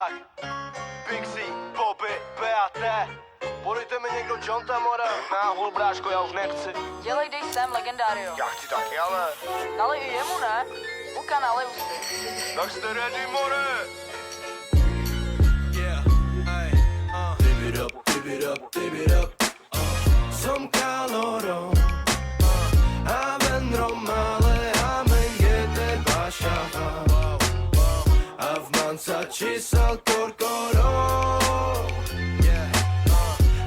Pixie, Bobby, BAT. Podejte mi někdo John Tamora. Náhul, bráško, já už nechci. Dělej, dej sem, legendario. Já chci taky, ale... Nalej i jemu, ne? Luka, nalej už si. Tak jste ready, more? Yeah, ay, Tip it up, tip it up, tip it up. Som kaloro, amen romale, amen gete bashava. Avmansa chisal korkoro.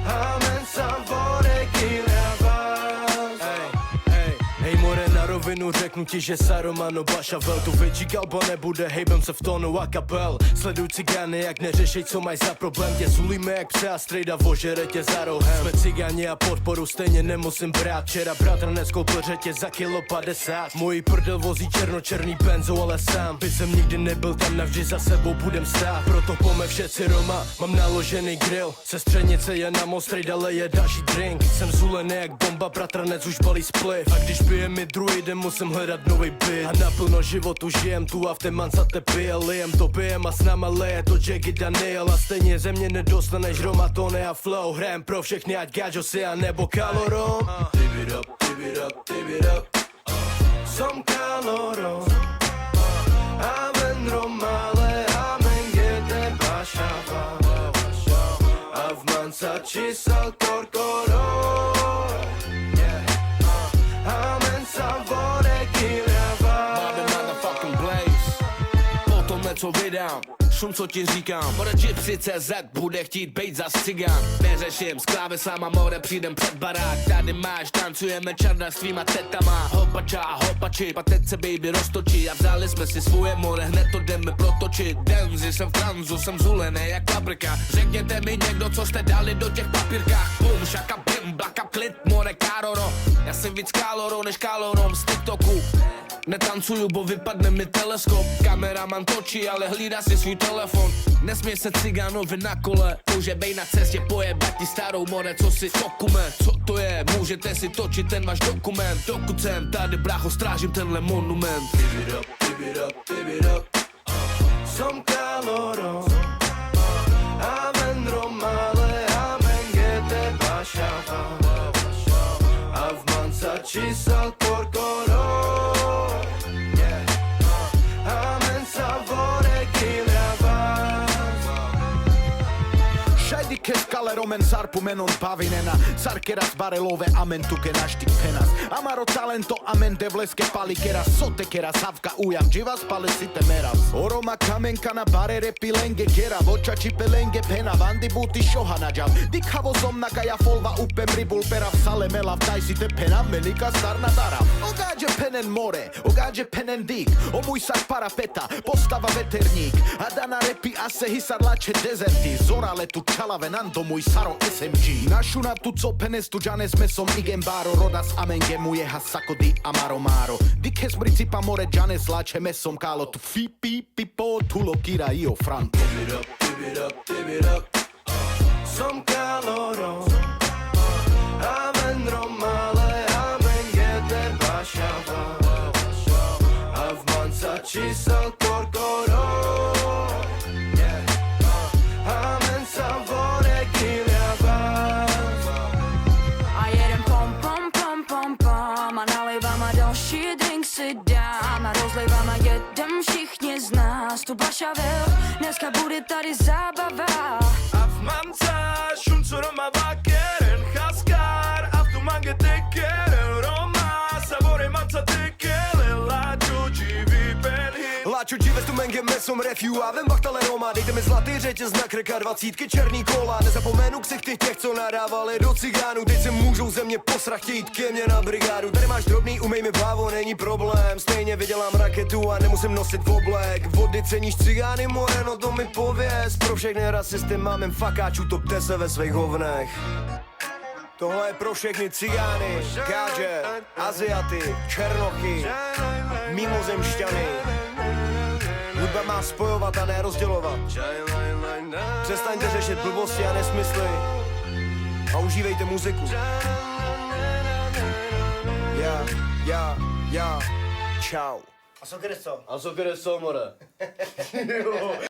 Amen savore kilavas. Hej more, na rovinu řeknu ti, že Saromano Bašavel tu větší kalba nebude, hejbem se v tónu a kapel. Sleduj cigány, jak neřešej, co mají za problém. Tě zulíme jak pse a strejda vožere tě za rohem. Jsme cigáni a podporu stejně nemusím brát. Včera bratranec koupil řetě za kilo 50. Můj prdel vozí černočerný benzo, ale sám by jsem nikdy nebyl tam, navždy za sebou budem stát. Proto pome všetci Roma, mám naložený grill. Sestřenice je na most, strejda leje další drink. Jsem zulený jak bomba, bratranec už balí spliv. A když pije mi druhý den, musím hledat nový byt. A naplno životu žijem tu a v té mansate pije. Lijem to pijem a s náma leje to Jackie Daniel. A stejně ze mě nedostaneš Roma, Tony a flow. Hrajem pro všechny, ať Gajo si a nebo Kalorom. Tip it up, tip it up, tip it up. Som Kalorom. Amen romale, amen gete bashava. A v mansa chisal korkoro. Amen savore kilavas. Máme motherfucking blaze. Potom něco vydám, šum co ti říkám. More Gypsy.cz bude chtít bejt za cigán. Neřeším, s klávesama more přijdem před barák. Tady máš, tancujeme čarda s tvýma tetama. Hopača a hopači, a teď se baby roztočí. A vzali jsme si svoje more, hned to jdeme protočit. Denzi, jsem v tranzu, jsem zulený jak paprika. Řekněte mi někdo, co jste dali do těch papírkách. Bum, šaka, bim, blaka, klid, more, károro. Já jsem víc káloro než kálorom z TikToku. Netancuju, bo vypadne mi teleskop. Kameraman točí, ale hlídá si svůj telefon. Nesmí se cigánovi na kole. Může bej na cestě pojebat ti starou more, co si dokument. Co to je? Můžete si točit ten váš dokument. Dokud jsem tady, brácho, strážím tenhle monument. Tip it up, tip it up, tip it up. Som kaloro. Amen romale, amen gete bashava. A v mansa chisal korkoro. Kes kaleromen sarpumenon pavinena. Sarkeras barelove amen tuke naštik penas. Amaro talento amen devleske palikeras. Sotekeras havka ujam dživas palesite meras. Oroma kamenka na bare repilenge kera. Voča čipelenge pena vandi buti šohana džav. Dikhavo somnaka ja folva upem ribul perav. Sale melav tajsite pena menika starna darav. Ogađe penen more, ogađe penen dik. O můj sak parapeta, postava veterník. A dana repi ase hisar lače dezerti. Zora letu čalave Nando můj saro SMG. Našu na tu co penes tu džanes mesom igen baro. Rodas amenge mu jeha sakodi amaro maro. Dikes mricipa more džanes lače mesom kalo. Tu fi pi pipo tu lo kira io franco. Tip it up, tip it up, tip it up. Som kaloro. Amen romale, amen gete bashava. A v mansa chisal korkoro. Si dám a rozlejvám a jedem všichni z nás tu Bašavel, dneska bude tady zábava. A v manca šum co Roma vakeren Chaskar a v tu mange tekeren Roma savore manca tekelen Lačo dživi penhin. Láčo džives tu menge mesom refiu a vem bachtale Roma. Dejte mi zlatý řetěz na krka, 20 černý kola. Nezapomenu ksichty těch, co nadávali do cigánů. Teď se můžou ze mě posrach, chtít ke mně na brigádu. Tady máš drobný, umej mi blávo, není problém. Stejně vydělám raketu a nemusím nosit oblek. Vody ceníš cigány, more, no to mi pověz. Pro všechny rasisty mám jen fakáčů, topte se ve svých hovnech. Tohle je pro všechny cigány, káže, Aziaty, černochy, mimozemšťany. Hudba má spojovat a ne rozdělovat. Přestaňte řešit blbosti a nesmysly a užívejte muziku. Ja, čau. A so creso. A so more.